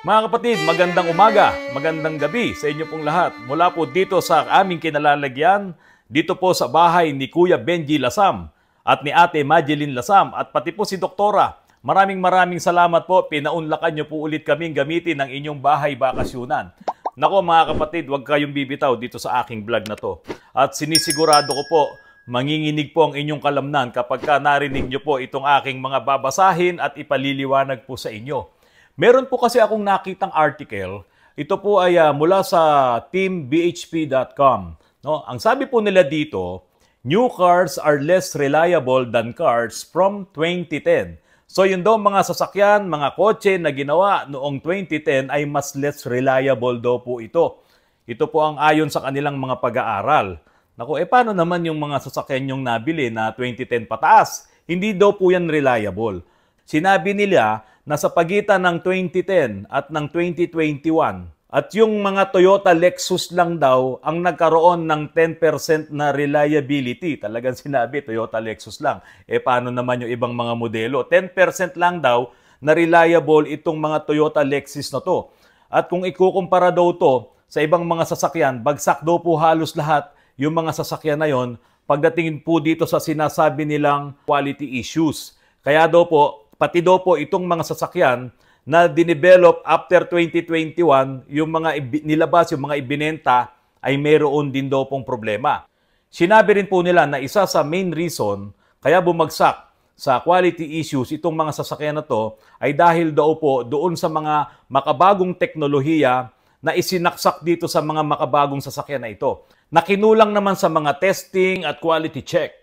Mga kapatid, magandang umaga, magandang gabi sa inyo pong lahat. Mula po dito sa aming kinalalagyan, dito po sa bahay ni Kuya Benji Lasam at ni Ate Madeline Lasam at pati po si Doktora. Maraming salamat po. Pinaunlakan niyo po ulit kaming gamitin ng inyong bahay bakasyunan. Nako mga kapatid, huwag kayong bibitaw dito sa aking vlog na to. At sinisigurado ko po, manginginig po ang inyong kalamnan kapag narinig niyo po itong aking mga babasahin at ipaliliwanag po sa inyo. Meron po kasi akong nakitang article. Ito po ay mula sa teambhp.com. No? Ang sabi po nila dito, new cars are less reliable than cars from 2010. So yun daw mga sasakyan, mga kotse na ginawa noong 2010 ay mas less reliable daw po ito. Ito po ang ayon sa kanilang mga pag-aaral. Naku, paano naman yung mga sasakyan yung nabili na 2010 pataas? Hindi daw po yan reliable. Sinabi nila na sa pagitan ng 2010 at ng 2021 at yung mga Toyota Lexus lang daw ang nagkaroon ng 10% na reliability. Talagang sinabi, Toyota Lexus lang. Paano naman yung ibang mga modelo? 10% lang daw na reliable itong mga Toyota Lexus na to. At kung ikukumpara daw to sa ibang mga sasakyan, bagsak daw po halos lahat yung mga sasakyan na yon pagdating po dito sa sinasabi nilang quality issues. Kaya daw po, pati daw po itong mga sasakyan na dinevelop after 2021, yung mga nilabas, yung mga ibinenta, ay mayroon din daw pong problema. Sinabi rin po nila na isa sa main reason kaya bumagsak sa quality issues itong mga sasakyan na to ay dahil daw po doon sa mga makabagong teknolohiya na isinaksak dito sa mga makabagong sasakyan na ito. Nakinulang naman sa mga testing at quality check.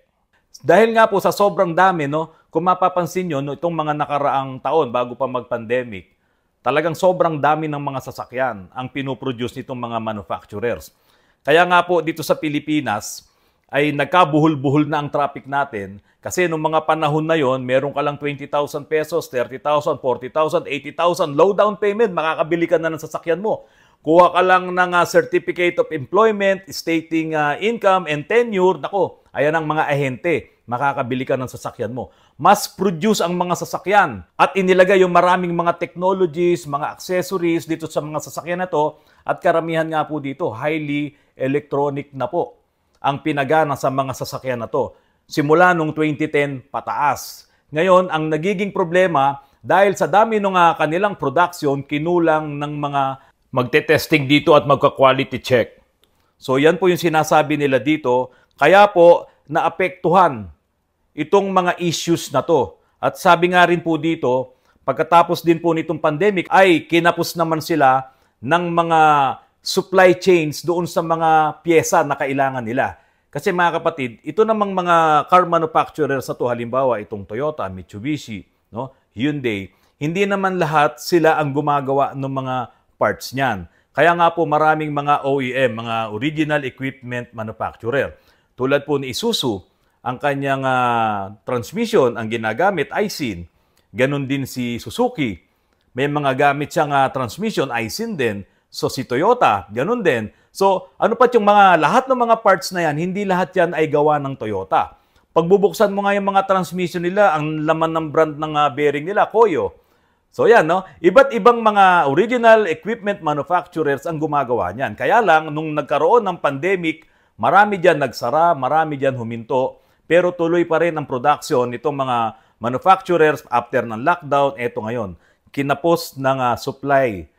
Dahil nga po sa sobrang dami, kung mapapansin nyo, itong mga nakaraang taon bago pa mag-pandemic, talagang sobrang dami ng mga sasakyan ang pinoproduce nitong mga manufacturers. Kaya nga po dito sa Pilipinas ay nagkabuhol-buhol na ang traffic natin kasi nung mga panahon na yon, meron ka lang 20,000 pesos, 30,000, 40,000, 80,000, low down payment, makakabili ka na ng sasakyan mo. Kuha ka lang ng Certificate of Employment, stating income and tenure, nako, ayan ang mga ahente, makakabili ka ng sasakyan mo. Mas produce ang mga sasakyan at inilagay yung maraming mga technologies, mga accessories dito sa mga sasakyan na to at karamihan nga po dito, highly electronic na po ang pinagana sa mga sasakyan na to. Simula nung 2010 pataas. Ngayon, ang nagiging problema, dahil sa dami ng kanilang production, kinulang ng mga magte-testing dito at magka-quality check. So yan po yung sinasabi nila dito. Kaya po naapektuhan itong mga issues na to. At sabi nga rin po dito, pagkatapos din po nitong pandemic ay kinapos naman sila ng mga supply chains doon sa mga pyesa na kailangan nila. Kasi mga kapatid, ito namang mga car manufacturers na to, halimbawa itong Toyota, Mitsubishi, Hyundai, hindi naman lahat sila ang gumagawa ng mga parts niyan. Kaya nga po maraming mga OEM, mga original equipment manufacturer. Tulad po ni Isuzu, ang kanyang transmission, ang ginagamit, Aisin. Ganon din si Suzuki. May mga gamit siyang transmission, Aisin din. So si Toyota, ganon din. So ano pa yung lahat ng mga parts na yan, hindi lahat yan ay gawa ng Toyota. Pagbubuksan mo nga yung mga transmission nila, ang laman ng brand ng bearing nila, Koyo. So yan, iba't ibang mga original equipment manufacturers ang gumagawa niyan. Kaya lang, nung nagkaroon ng pandemic, marami dyan nagsara, marami dyan huminto, pero tuloy pa rin ang production nitong mga manufacturers after ng lockdown. Eto ngayon, kinapos ng supply.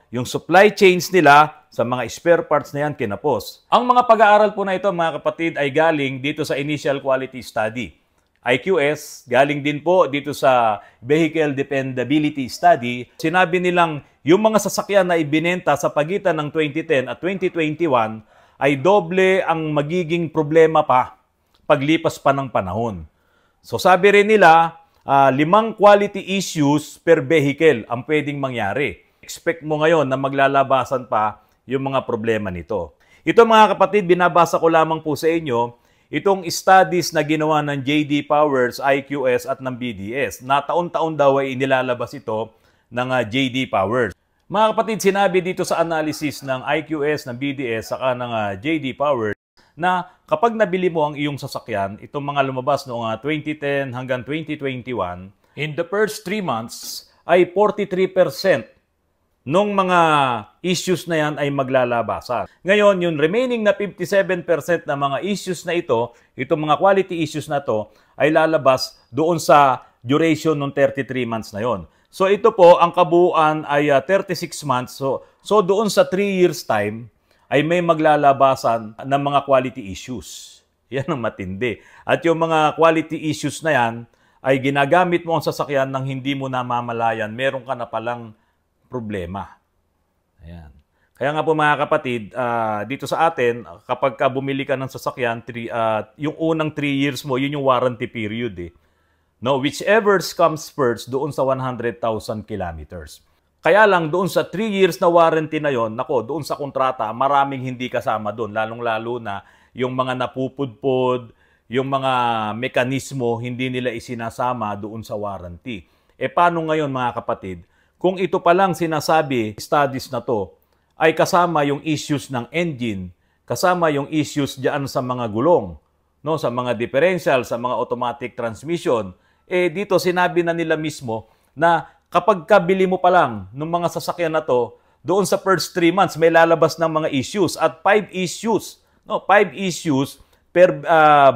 Yung supply chains nila sa mga spare parts na yan, kinapos. Ang mga pag-aaral po na ito, mga kapatid, ay galing dito sa Initial Quality Study. IQS, galing din po dito sa Vehicle Dependability Study. Sinabi nilang yung mga sasakyan na ibinenta sa pagitan ng 2010 at 2021 ay doble ang magiging problema pa paglipas pa ng panahon. So sabi rin nila, 5 quality issues per vehicle ang pwedeng mangyari. Expect mo ngayon na maglalabasan pa yung mga problema nito. Ito mga kapatid, binabasa ko lamang po sa inyo itong studies na ginawa ng J.D. Powers, IQS at ng BDS. Na taon-taon daw ay inilalabas ito ng J.D. Powers. Mga kapatid, sinabi dito sa analysis ng IQS, ng BDS, saka ng J.D. Powers na kapag nabili mo ang iyong sasakyan, itong mga lumabas noong 2010 hanggang 2021, in the first 3 months ay 43% nung mga issues na yan ay maglalabasan. Ngayon, yung remaining na 57% na mga issues na ito, itong mga quality issues na to, ay lalabas doon sa duration ng 33 months na yon. So ito po, ang kabuuan ay 36 months. So doon sa 3 years time, ay may maglalabasan ng mga quality issues. Yan ang matindi. At yung mga quality issues na yan, ay ginagamit mo ang sasakyan nang hindi mo namamalayan, meron ka na palang problema. Ayan. Kaya nga po mga kapatid, dito sa atin, kapag ka bumili ka ng sasakyan, yung unang 3 years mo, yun yung warranty period eh. No, whichever comes first doon sa 100,000 kilometers. Kaya lang doon sa 3 years na warranty na yon, nako, doon sa kontrata, maraming hindi kasama doon, lalong-lalo na yung mga napupudpod, yung mga mekanismo, hindi nila isinasama doon sa warranty. E paano ngayon mga kapatid? Kung ito palang sinasabi, studies na to, ay kasama yung issues ng engine, kasama yung issues diyan sa mga gulong, no, sa mga differential, sa mga automatic transmission, dito sinabi na nila mismo na kapag kabili mo pa lang ng mga sasakyan na to, doon sa first 3 months may lalabas ng mga issues at 5 issues, no, 5 issues per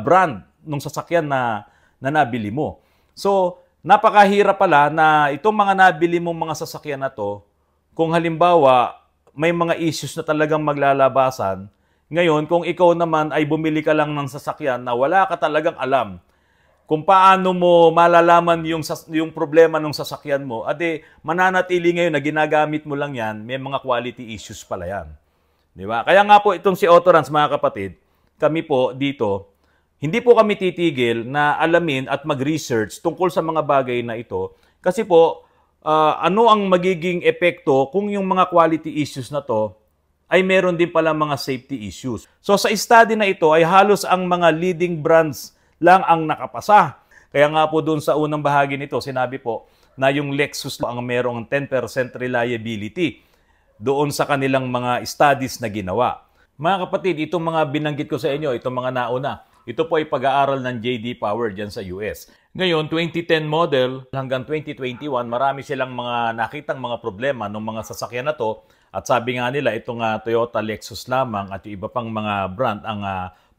brand ng sasakyan na nabili mo. So, napakahirap pala na itong mga nabili mong mga sasakyan na to, kung halimbawa may mga issues na talagang maglalabasan, ngayon kung ikaw naman ay bumili ka lang ng sasakyan na wala ka talagang alam kung paano mo malalaman yung problema ng sasakyan mo, mananatili ngayon na ginagamit mo lang yan, may mga quality issues pala yan. Di ba? Kaya nga po itong si Autorans mga kapatid, kami po dito, hindi po kami titigil na alamin at mag-research tungkol sa mga bagay na ito kasi po ano ang magiging epekto kung yung mga quality issues na to ay meron din pala mga safety issues. So sa study na ito ay halos ang mga leading brands lang ang nakapasa. Kaya nga po doon sa unang bahagi nito sinabi po na yung Lexus ang merong 10% reliability doon sa kanilang mga studies na ginawa. Mga kapatid, itong mga binanggit ko sa inyo, itong mga nauna, ito po ay pag-aaral ng J.D. Power dyan sa US. Ngayon, 2010 model hanggang 2021, marami silang mga nakitang mga problema ng mga sasakyan na to. At sabi nga nila, itong Toyota, Lexus lamang at yung iba pang mga brand ang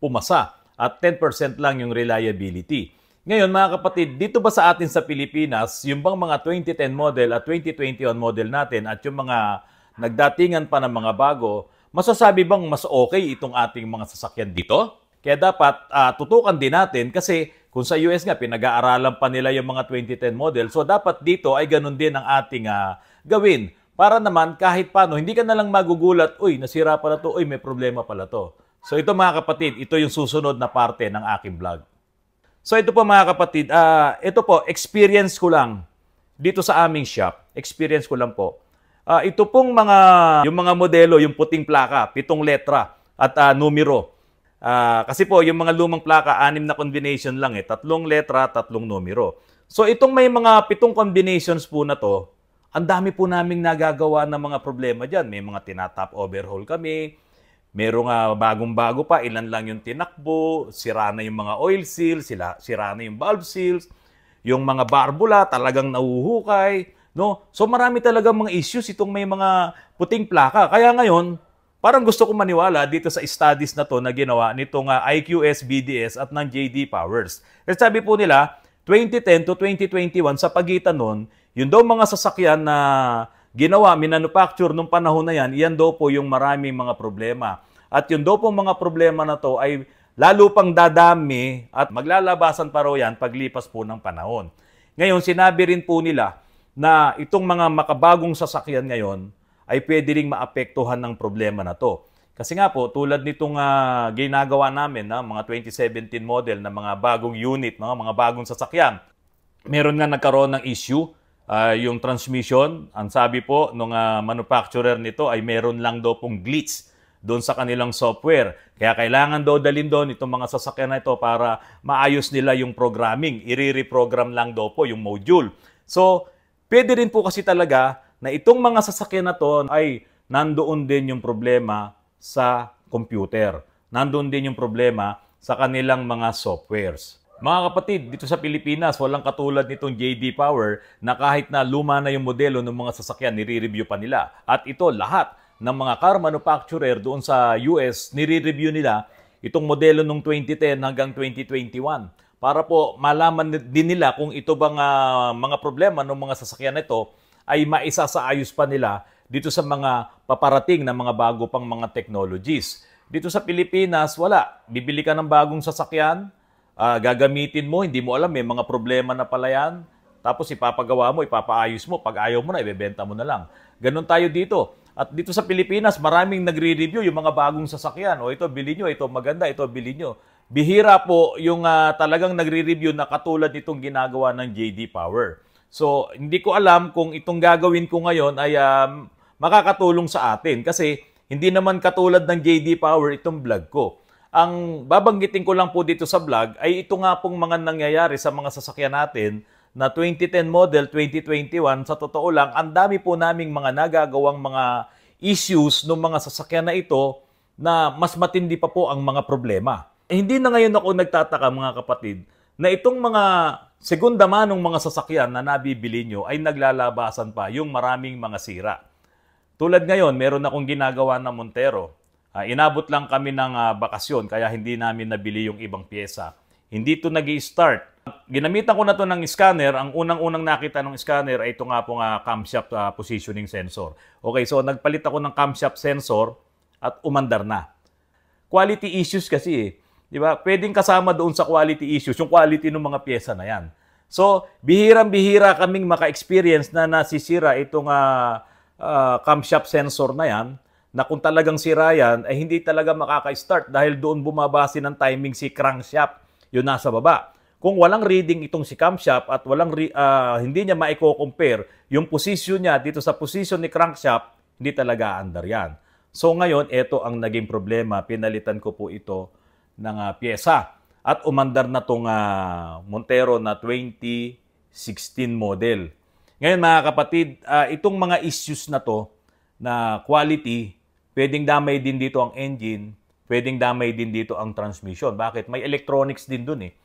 pumasa. At 10% lang yung reliability. Ngayon, mga kapatid, dito ba sa atin sa Pilipinas, yung bang mga 2010 model at 2021 model natin at yung mga nagdatingan pa ng mga bago, masasabi bang mas okay itong ating mga sasakyan dito? Kaya dapat tutukan din natin kasi kung sa US nga pinag-aaralan pa nila yung mga 2010 model, so dapat dito ay ganun din ang ating gawin. Para naman kahit paano, hindi ka na lang magugulat, uy, nasira pala to, uy, may problema pala to. So ito mga kapatid, ito yung susunod na parte ng aking vlog. So ito po mga kapatid, ito po, experience ko lang dito sa aming shop. Experience ko lang po. Ito pong yung mga modelo, yung puting plaka, 7 letra at numero. Kasi po, yung mga lumang plaka, 6 na combination lang 3 letra, 3 numero. So itong may mga 7 combinations po na to, ang dami po naming nagagawa ng mga problema dyan. May mga tinatap overhaul kami, merong bagong-bago pa, ilan lang yung tinakbo, sira na yung mga oil seals, sira na yung valve seals, yung mga barbula talagang nahuhukay, no? So marami talaga mga issues itong may mga puting plaka. Kaya ngayon, parang gusto kong maniwala dito sa studies na to na ginawa nitong IQS, BDS at ng J.D. Powers. Kasi sabi po nila, 2010 to 2021, sa pagitan nun, yun daw mga sasakyan na ginawa, minanufacture nung panahon na yan, iyan daw po yung maraming mga problema. At yun daw po mga problema na to ay lalo pang dadami at maglalabasan pa raw yan paglipas po ng panahon. Ngayon, sinabi rin po nila na itong mga makabagong sasakyan ngayon ay pwede ring maapektuhan ng problema na to. Kasi nga po, tulad nitong ginagawa namin, mga 2017 model na mga bagong unit, mga bagong sasakyan, meron nga nagkaroon ng issue, yung transmission. Ang sabi po ng manufacturer nito ay meron lang daw pong glitch doon sa kanilang software. Kaya kailangan daw dalhin doon itong mga sasakyan na ito para maayos nila yung programming. I-reprogram lang daw po yung module. So, pwede rin po kasi talaga na itong mga sasakyan na to ay nandoon din yung problema sa computer. Nandoon din yung problema sa kanilang mga softwares. Mga kapatid, dito sa Pilipinas, walang katulad nitong JD Power na kahit na luma na yung modelo ng mga sasakyan, nire-review pa nila. At ito, lahat ng mga car manufacturer doon sa US, nire-review nila itong modelo ng 2010 hanggang 2021. Para po malaman din nila kung ito bang mga problema ng mga sasakyan na ito ay maisasaayos pa nila dito sa mga paparating na mga bago pang mga technologies. Dito sa Pilipinas, wala. Bibili ka ng bagong sasakyan, gagamitin mo, hindi mo alam, may mga problema na pala yan. Tapos ipapagawa mo, ipapaayos mo. Pag ayaw mo na, ibebenta mo na lang. Ganon tayo dito. At dito sa Pilipinas, maraming nagre-review yung mga bagong sasakyan. O ito, bili nyo. Ito, maganda. Ito, bili nyo. Bihira po yung talagang nagre-review na katulad nitong ginagawa ng JD Power. So, hindi ko alam kung itong gagawin ko ngayon ay makakatulong sa atin. Kasi hindi naman katulad ng JD Power itong vlog ko. Ang babanggitin ko lang po dito sa vlog ay ito nga pong mga nangyayari sa mga sasakyan natin na 2010 model, 2021. Sa totoo lang, ang dami po naming mga nagagawang mga issues ng mga sasakyan na ito na mas matindi pa po ang mga problema. Hindi na ngayon ako nagtataka mga kapatid na itong mga segunda manong mga sasakyan na nabibili nyo ay naglalabasan pa yung maraming mga sira. Tulad ngayon, meron akong ginagawa na Montero. Inabot lang kami ng bakasyon kaya hindi namin nabili yung ibang pyesa. Hindi ito nag-i-start. Ginamitan ko na to ng scanner. Ang unang-unang nakita ng scanner ay ito nga pong camshaft positioning sensor. Okay, so nagpalit ako ng camshaft sensor at umandar na. Quality issues kasi di ba? Pwedeng kasama doon sa quality issues, yung quality ng mga pyesa na yan. So, bihirang-bihira kaming maka-experience na nasisira itong camshaft sensor na yan, na kung talagang sira yan, ay hindi talaga makaka-start dahil doon bumabase ng timing si crankshaft, yun nasa baba. Kung walang reading itong si camshaft at hindi niya maiko-compare yung position niya dito sa position ni crankshaft, hindi talaga andar yan. So ngayon, ito ang naging problema. Pinalitan ko po ito ng pyesa. At umandar na itong Montero na 2016 model. Ngayon mga kapatid, itong mga issues na to na quality, pwedeng damay din dito ang engine, pwedeng damay din dito ang transmission. Bakit? May electronics din dun eh.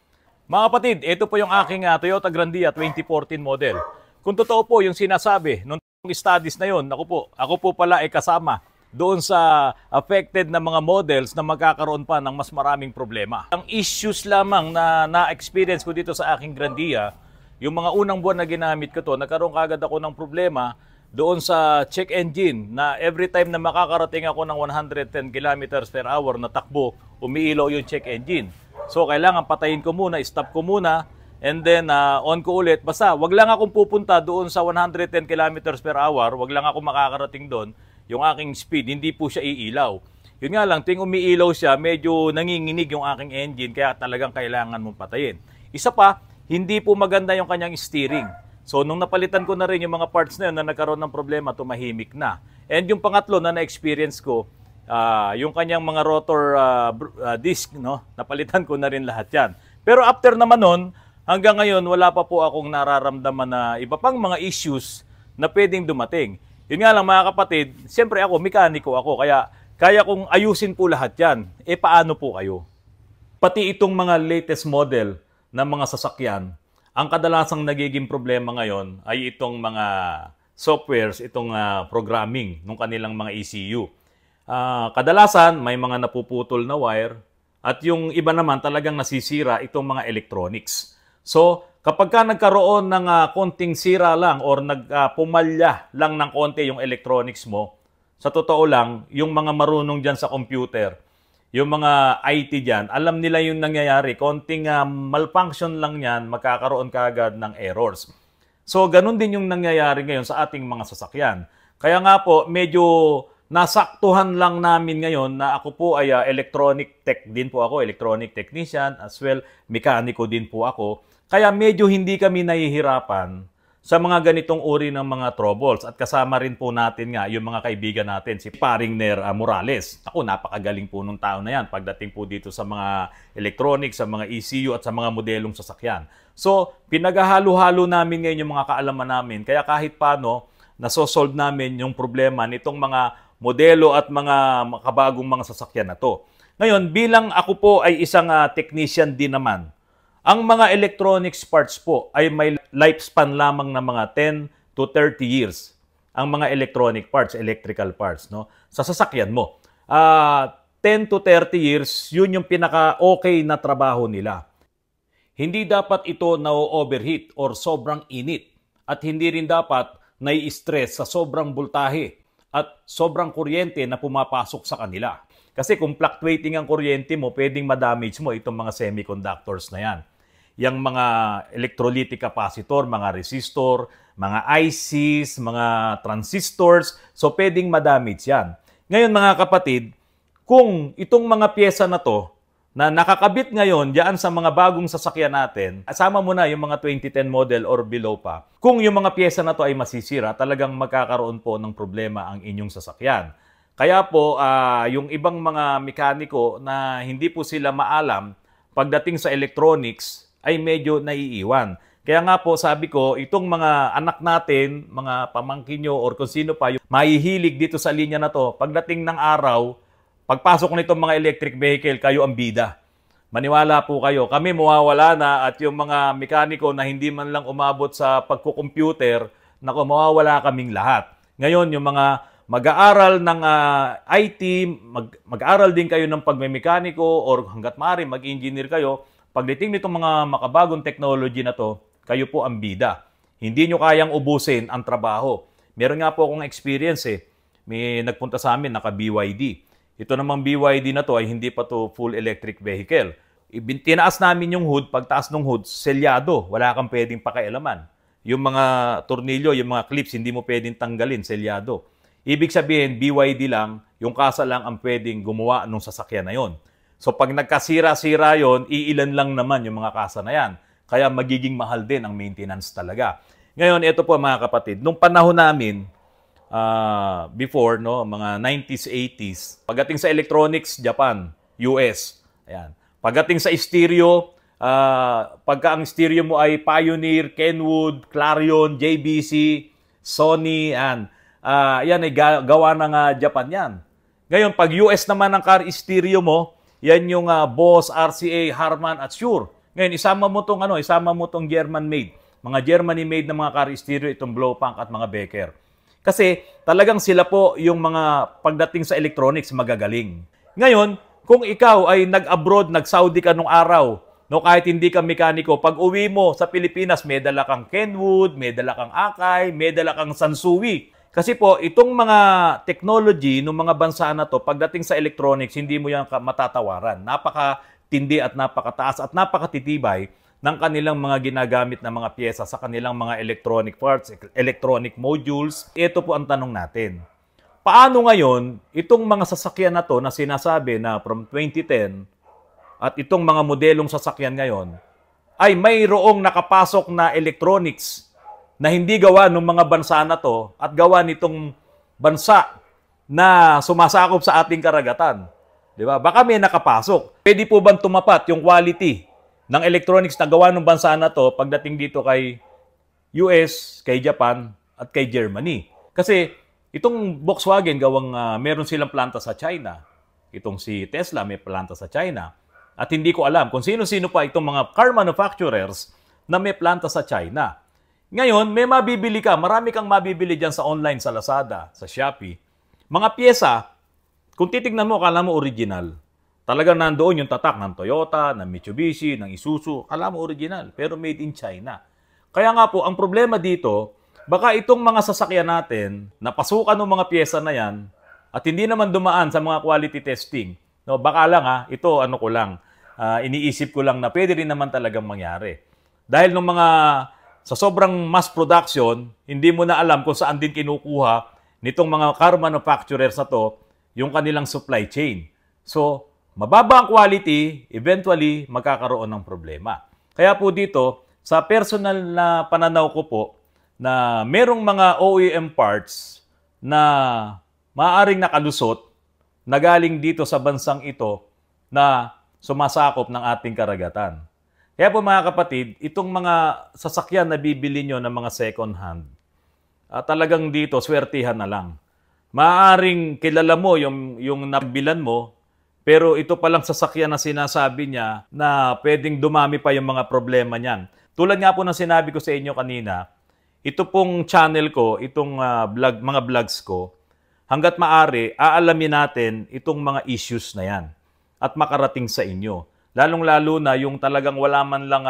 Mga kapatid, ito po yung aking Toyota Grandia 2014 model. Kung totoo po yung sinasabi, nung studies na yun, ako po pala ay kasama doon sa affected na mga models na magkakaroon pa ng mas maraming problema. Ang issues lamang na na-experience ko dito sa aking Grandia, yung mga unang buwan na ginamit ko to, nagkaroon kagad ako ng problema doon sa check engine na every time na makakarating ako ng 110 kilometers per hour na takbo, umiilaw yung check engine. So, kailangan patayin ko muna, stop ko muna, and then on ko ulit. Basta, wag lang akong pupunta doon sa 110 kilometers per hour, wag lang ako makakarating doon, yung aking speed, hindi po siya iilaw. Yun nga lang, tuwing umiilaw siya, medyo nanginginig yung aking engine, kaya talagang kailangan mong patayin. Isa pa, hindi po maganda yung kanyang steering. So, nung napalitan ko na rin yung mga parts na yun na nagkaroon ng problema, tumahimik na. And yung pangatlo na na-experience ko, yung kanyang mga rotor disc, no? Napalitan ko na rin lahat yan. Pero after naman nun, hanggang ngayon, wala pa po akong nararamdaman na iba pang mga issues na pwedeng dumating. Yun nga lang mga kapatid, siyempre ako, mekaniko ako, kaya kong ayusin po lahat yan. Paano po kayo? Pati itong mga latest model ng mga sasakyan, ang kadalasang nagiging problema ngayon ay itong mga softwares, itong programming ng kanilang mga ECU. Kadalasan may mga napuputol na wire at yung iba naman talagang nasisira itong mga electronics. So, kapag ka nagkaroon ng konting sira lang or pumalya lang ng konti yung electronics mo, sa totoo lang, yung mga marunong dyan sa computer, yung mga IT dyan, alam nila yung nangyayari. Konting malfunction lang yan, magkakaroon kaagad ng errors. So, ganun din yung nangyayari ngayon sa ating mga sasakyan. Kaya nga po, medyo nasaktuhan lang namin ngayon na ako po ay electronic tech din po ako, electronic technician, as well, mekaniko din po ako. Kaya medyo hindi kami nahihirapan sa mga ganitong uri ng mga troubles. At kasama rin po natin nga yung mga kaibigan natin, si paring Ner Morales. Ako, napakagaling po nung tao na yan pagdating po dito sa mga electronics, sa mga ECU at sa mga modelong sasakyan. So, pinaghahalo-halo namin ngayon yung mga kaalaman namin. Kaya kahit paano, nasosolve namin yung problema nitong mga modelo at mga makabagong mga sasakyan na to. Ngayon, bilang ako po ay isang technician din naman, Ang mga electronics parts po ay may lifespan lamang ng mga 10 to 30 years. Ang mga electronic parts, electrical parts, no? Sa sasakyan mo. 10 to 30 years, yun yung pinaka-okay na trabaho nila. Hindi dapat ito na-overheat or sobrang init. At hindi rin dapat nai-stress sa sobrang voltahe at sobrang kuryente na pumapasok sa kanila. Kasi kung fluctuating ang kuryente mo, pwedeng ma-damage mo itong mga semiconductors na yan. Yang mga electrolytic capacitor, mga resistor, mga ICs, mga transistors, so pwedeng ma-damage yan. Ngayon mga kapatid, kung itong mga pyesa na to, na nakakabit ngayon diyan sa mga bagong sasakyan natin, asama mo na yung mga 2010 model or below pa, kung yung mga pyesa na to ay masisira, talagang magkakaroon po ng problema ang inyong sasakyan. Kaya po, yung ibang mga mekaniko na hindi po sila maalam pagdating sa electronics ay medyo naiiwan. Kaya nga po sabi ko, itong mga anak natin, mga pamangkin nyo or kung sino pa, yung mahihilig dito sa linya na to, pagdating ng araw, pagpasok nitong mga electric vehicle, kayo ang bida. Maniwala po kayo, kami mawawala na at yung mga mekaniko na hindi man lang umabot sa pagkukomputer, naku, mawawala kaming lahat. Ngayon, yung mga mag-aaral ng IT, mag-aaral din kayo ng pagmemekaniko or hanggat maaari mag-engineer kayo, pagdating nitong mga makabagong technology na to, kayo po ang bida. Hindi nyo kayang ubusin ang trabaho. Meron nga po akong experience May nagpunta sa amin, naka-BYD. Ito namang BYD na to ay hindi pa to full electric vehicle. Tinaas namin yung hood, pagtaas ng hood, selyado. Wala kang pwedeng pakialaman. Yung mga tornilyo, yung mga clips, hindi mo pwedeng tanggalin, selyado. Ibig sabihin, BYD lang, yung kasa lang ang pwedeng gumawa ng sasakyan na yon. So pag nagkasira-sira yon, iilan lang naman yung mga kasa na yan. Kaya magiging mahal din ang maintenance talaga. Ngayon, ito po mga kapatid, nung panahon namin, before, no, mga 90s, 80s, pagdating sa electronics, Japan, US. Ayan. Pagdating sa stereo, pagka ang stereo mo ay Pioneer, Kenwood, Clarion, JVC, Sony, yan ay gawa ng Japan yan. Ngayon, pag US naman ang car stereo mo, yan yung Bose, RCA, Harman at Shure. Ngayon, isama mo tong German-made. Mga Germany-made na mga car stereo, itong Blowpunk at mga Becker. Kasi talagang sila po yung mga pagdating sa electronics magagaling. Ngayon, kung ikaw ay nag-abroad, nag-Saudi ka nung araw, no, kahit hindi ka mekaniko, pag uwi mo sa Pilipinas, may dala kang Kenwood, may dala kang Akai, may dala kang Sansui. Kasi po, itong mga technology ng mga bansa na to, pagdating sa electronics, hindi mo yan matatawaran. Napakatindi at napakataas at napakatitibay ng kanilang mga ginagamit na mga pyesa sa kanilang mga electronic parts, electronic modules. Ito po ang tanong natin. Paano ngayon, itong mga sasakyan na to na sinasabi na from 2010 at itong mga modelong sasakyan ngayon, ay mayroong nakapasok na electronics na hindi gawa ng mga bansa na to at gawa nitong bansa na sumasakop sa ating karagatan. Di ba? Baka may nakapasok. Pwede po bang tumapat yung quality ng electronics na gawa ng bansa na to pagdating dito kay US, kay Japan, at kay Germany? Kasi itong Volkswagen meron silang planta sa China. Itong si Tesla may planta sa China. At hindi ko alam kung sino-sino pa itong mga car manufacturers na may planta sa China. Ngayon, may mabibili ka. Marami kang mabibili dyan sa online, sa Lazada, sa Shopee. Mga pyesa, kung titignan mo, akala mo original. Talagang nandoon yung tatak ng Toyota, ng Mitsubishi, ng Isuzu. Akala mo original, pero made in China. Kaya nga po, ang problema dito, baka itong mga sasakyan natin, napasukan ng mga pyesa na yan, at hindi naman dumaan sa mga quality testing. No, baka lang ito iniisip ko lang na pwede rin naman talagang mangyari. Dahil nung sa sobrang mass production, hindi mo na alam kung saan din kinukuha nitong mga car manufacturers na to yung kanilang supply chain. So, mababa ang quality, eventually magkakaroon ng problema. Kaya po dito, sa personal na pananaw ko po, na merong mga OEM parts na maaaring nakalusot na galing dito sa bansang ito na sumasakop ng ating karagatan. Kaya po mga kapatid, itong mga sasakyan na bibili nyo ng mga second hand, talagang dito, swertihan na lang. Maaaring kilala mo yung nabilan mo Pero ito palang sasakyan na sinasabi niya na pwedeng dumami pa yung mga problema niyan. Tulad nga po ng sinabi ko sa inyo kanina, ito pong channel ko, itong mga vlogs ko, hanggat maaari, aalamin natin itong mga issues na yan at makarating sa inyo. Lalong-lalo na yung talagang wala man lang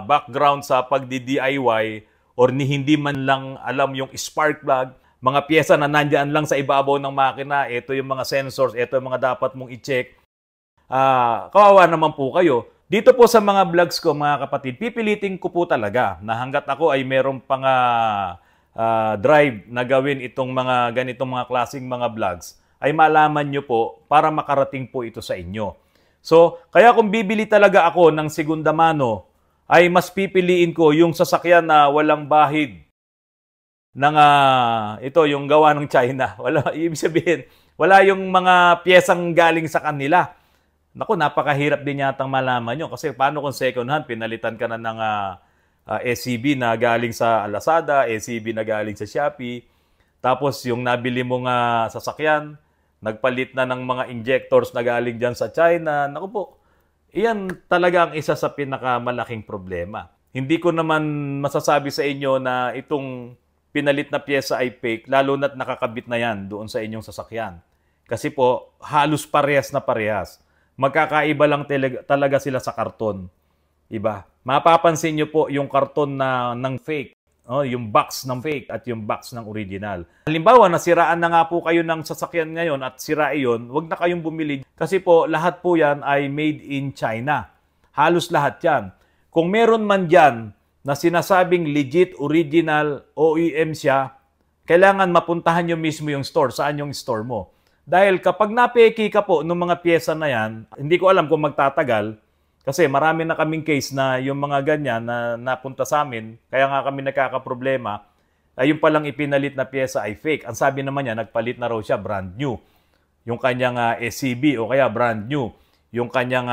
background sa pagdi-DIY or hindi man lang alam yung spark plug, mga pyesa na nandyan lang sa ibabaw ng makina, ito yung mga sensors, ito yung mga dapat mong i-check. Kawawa naman po kayo. Dito po sa mga vlogs ko, mga kapatid, pipilitin ko po talaga na hanggat ako ay merong pang drive na gawin itong mga ganitong mga klaseng mga vlogs, ay malaman nyo po para makarating po ito sa inyo. So, kaya kung bibili talaga ako ng segunda mano, ay mas pipiliin ko yung sasakyan na walang bahid ng ito, yung gawa ng China. Ibig sabihin, wala yung mga piyesang galing sa kanila. Naku, napakahirap din yatang malaman nyo. Kasi paano kung second hand, pinalitan ka na ng SCB na galing sa Lazada, SCB na galing sa Shopee. Tapos yung nabili mong sasakyan, nagpalit na ng mga injectors na galing dyan sa China. Naku po, iyan talaga ang isa sa pinakamalaking problema. Hindi ko naman masasabi sa inyo na itong pinalit na pyesa ay fake, lalo na't nakakabit na yan doon sa inyong sasakyan. Kasi po, halos parehas na parehas. Magkakaiba lang talaga sila sa karton. Iba. Mapapansin nyo po yung karton ng fake, yung box ng fake at yung box ng original. Halimbawa, nasiraan na nga po kayo ng sasakyan ngayon at sira iyon, huwag na kayong bumili. Kasi po, lahat po yan ay made in China. Halos lahat yan. Kung meron man dyan na sinasabing legit, original, OEM siya, kailangan mapuntahan nyo mismo yung store. Saan yung store mo? Dahil kapag napeki ka po ng mga pyesa na yan, hindi ko alam kung magtatagal, kasi marami na kaming case na yung mga ganyan na napunta sa amin, kaya nga kami nagkakaproblema, ay yung palang ipinalit na pyesa ay fake. Ang sabi naman niya, nagpalit na raw siya, brand new. Yung kanyang SCB o kaya brand new. Yung kanyang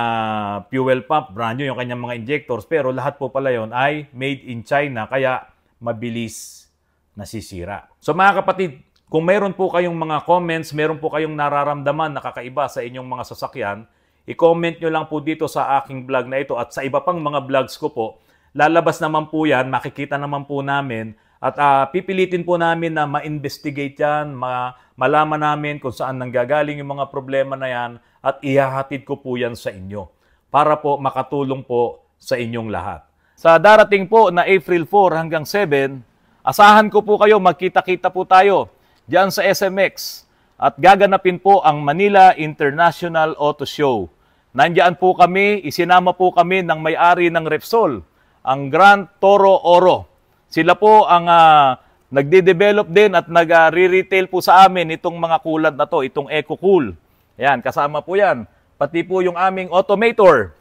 fuel pump, brand new. Yung kanyang mga injectors. Pero lahat po pala yon ay made in China, kaya mabilis nasisira. So mga kapatid, kung meron po kayong mga comments, meron po kayong nararamdaman na kakaiba sa inyong mga sasakyan, i-comment nyo lang po dito sa aking vlog na ito at sa iba pang mga vlogs ko po. Lalabas naman po yan, makikita naman po namin at pipilitin po namin na ma-investigate yan, malaman namin kung saan nanggagaling yung mga problema na yan at ihahatid ko po yan sa inyo para po makatulong po sa inyong lahat. Sa darating po na April 4 hanggang 7, asahan ko po kayo, magkita-kita po tayo diyan sa SMX at gaganapin po ang Manila International Auto Show. Nandiyan po kami, isinama po kami ng may-ari ng Repsol, ang Grand Toro Oro. Sila po ang nagde-develop din at nag-re-retail po sa amin itong mga coolant na to, itong EcoCool. Yan, kasama po yan. Pati po yung aming automator.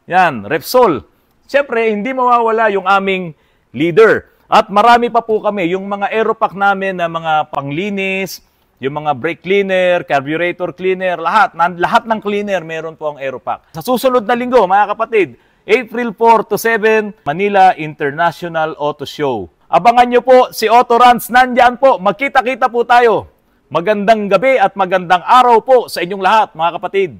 Yan, Repsol. Siyempre, hindi mawawala yung aming leader. At marami pa po kami, yung mga aeropack namin na mga panglinis, yung mga brake cleaner, carburetor cleaner, lahat ng cleaner meron po ang aeropack. Sa susunod na linggo, mga kapatid, April 4 to 7, Manila International Auto Show. Abangan nyo po si Auto Runs, nandyan po, magkita-kita po tayo. Magandang gabi at magandang araw po sa inyong lahat, mga kapatid.